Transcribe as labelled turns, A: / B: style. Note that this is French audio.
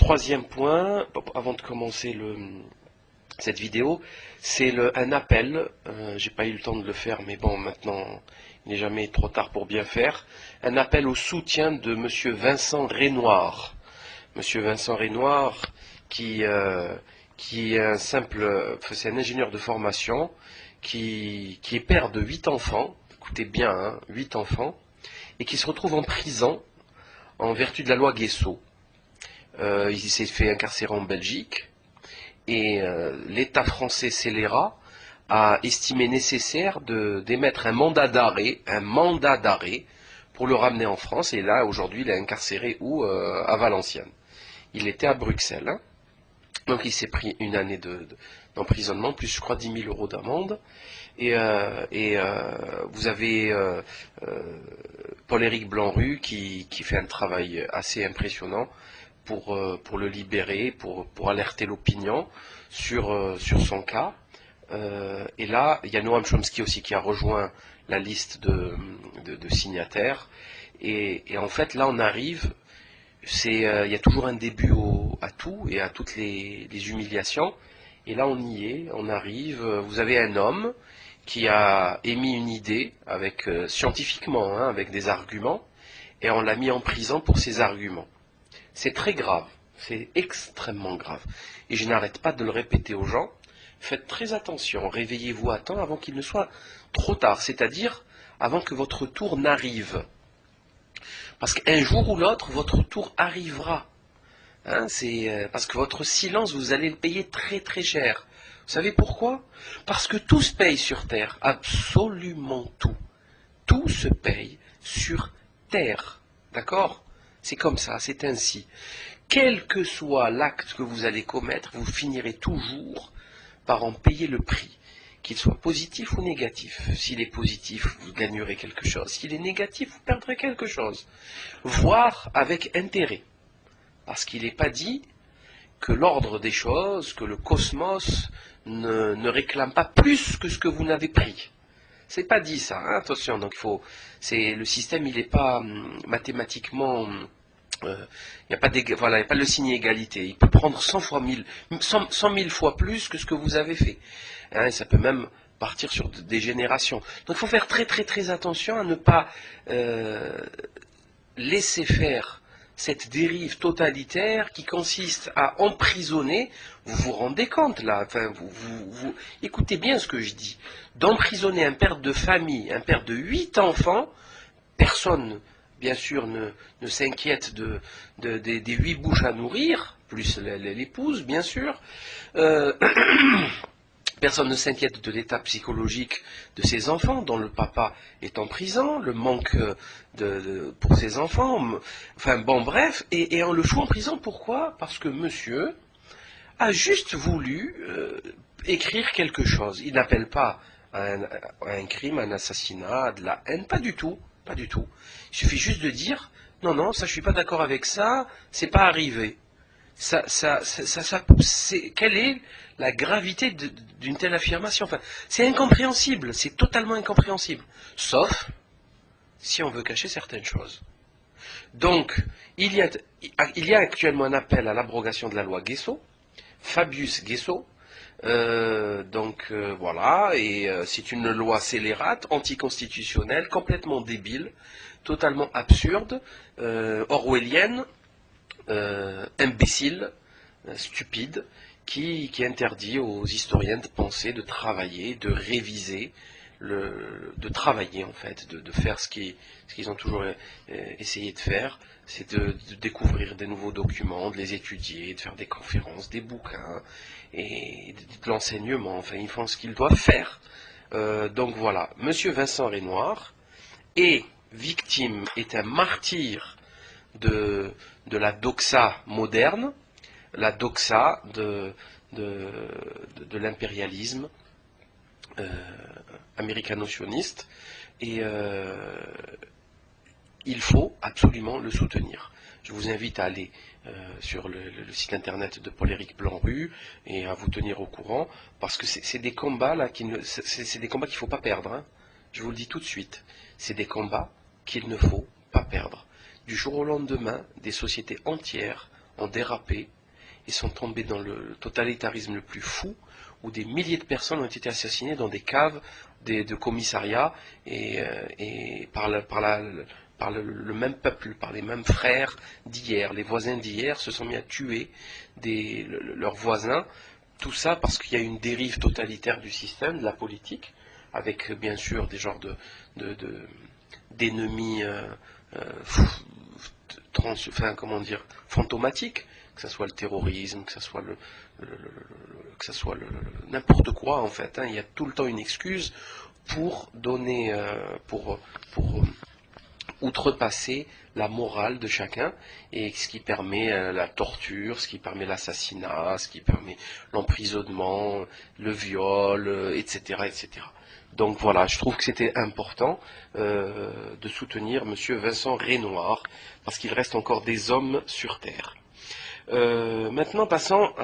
A: Troisième point, avant de commencer cette vidéo, c'est un appel. J'ai pas eu le temps de le faire, mais bon, maintenant, il n'est jamais trop tard pour bien faire. Un appel au soutien de Monsieur Vincent Renoir. Monsieur Vincent Renoir, qui est c'est un ingénieur de formation, qui est père de 8 enfants. Écoutez bien, hein, 8 enfants, et qui se retrouve en prison en vertu de la loi Guessot. Il s'est fait incarcérer en Belgique et l'État français scélérat a estimé nécessaire d'émettre un mandat d'arrêt pour le ramener en France. Et là, aujourd'hui, il est incarcéré où à Valenciennes. Il était à Bruxelles. Hein. Donc il s'est pris une année d'emprisonnement, plus je crois 10 000 euros d'amende. Et vous avez Paul-Éric Blanru qui fait un travail assez impressionnant pour le libérer, pour alerter l'opinion sur son cas. Et là, il y a Noam Chomsky aussi qui a rejoint la liste de signataires. Et en fait, là, on arrive, il y a toujours un début à tout et à toutes les humiliations. Et là, on y est, on arrive. Vous avez un homme qui a émis une idée scientifiquement, hein, avec des arguments, et on l'a mis en prison pour ses arguments. C'est très grave, c'est extrêmement grave. Et je n'arrête pas de le répéter aux gens, faites très attention, réveillez-vous à temps avant qu'il ne soit trop tard, c'est-à-dire avant que votre tour n'arrive. Parce qu'un jour ou l'autre, votre tour arrivera. Hein, parce que votre silence, vous allez le payer très très cher. Vous savez pourquoi? Parce que tout se paye sur Terre, absolument tout. Tout se paye sur Terre, d'accord? C'est comme ça, c'est ainsi. Quel que soit l'acte que vous allez commettre, vous finirez toujours par en payer le prix, qu'il soit positif ou négatif. S'il est positif, vous gagnerez quelque chose. S'il est négatif, vous perdrez quelque chose. Voire avec intérêt. Parce qu'il n'est pas dit que l'ordre des choses, que le cosmos ne réclame pas plus que ce que vous n'avez pris. C'est pas dit ça, hein, attention. Donc le système, il n'est pas mathématiquement, il n'y a pas le signe égalité. Il peut prendre 100 000 fois plus que ce que vous avez fait. Hein, et ça peut même partir sur des générations. Donc il faut faire très très très attention à ne pas laisser faire cette dérive totalitaire qui consiste à emprisonner. Vous vous rendez compte là, enfin, vous écoutez bien ce que je dis, d'emprisonner un père de famille, un père de 8 enfants, personne bien sûr ne s'inquiète des 8 bouches à nourrir, plus l'épouse bien sûr, personne ne s'inquiète de l'état psychologique de ses enfants, dont le papa est en prison, le manque pour ses enfants, enfin bon bref, et on le fout en prison, pourquoi? Parce que monsieur a juste voulu écrire quelque chose. Il n'appelle pas à un crime, un assassinat, de la haine, pas du tout, pas du tout. Il suffit juste de dire, non, non, ça je suis pas d'accord avec ça, c'est pas arrivé. Quelle est la gravité d'une telle affirmation? Enfin, c'est incompréhensible, c'est totalement incompréhensible. Sauf si on veut cacher certaines choses. Donc, il y a actuellement un appel à l'abrogation de la loi Guessot, Fabius Guessot. Voilà, et c'est une loi scélérate, anticonstitutionnelle, complètement débile, totalement absurde, orwellienne, imbécile, stupide, qui interdit aux historiens de penser, de travailler, de réviser, de travailler en fait, de faire ce qu'ils ont toujours essayé de faire, c'est de découvrir des nouveaux documents, de les étudier, de faire des conférences, des bouquins, et de l'enseignement, enfin ils font ce qu'ils doivent faire. Donc voilà, Monsieur Vincent Renoir est un martyr de la doxa moderne, la doxa de l'impérialisme américano-sioniste, et il faut absolument le soutenir. Je vous invite à aller sur le site internet de Paul-Éric Blanru et à vous tenir au courant, parce que c'est des combats là c'est des combats qu'il ne faut pas perdre. Hein. Je vous le dis tout de suite, c'est des combats qu'il ne faut pas perdre. Du jour au lendemain, des sociétés entières ont dérapé et sont tombés dans le totalitarisme le plus fou, où des milliers de personnes ont été assassinées dans des caves de commissariats et par le même peuple, par les mêmes frères d'hier. Les voisins d'hier se sont mis à tuer leurs voisins. Tout ça parce qu'il y a une dérive totalitaire du système, de la politique, avec bien sûr des genres d'ennemis comment dire, fantomatiques, que ce soit le terrorisme, que ce soit n'importe quoi en fait. Hein. Il y a tout le temps une excuse pour donner, pour outrepasser la morale de chacun, et ce qui permet la torture, ce qui permet l'assassinat, ce qui permet l'emprisonnement, le viol, etc., etc. Donc voilà, je trouve que c'était important de soutenir Monsieur Vincent Renoir, parce qu'il reste encore des hommes sur Terre. Maintenant, passons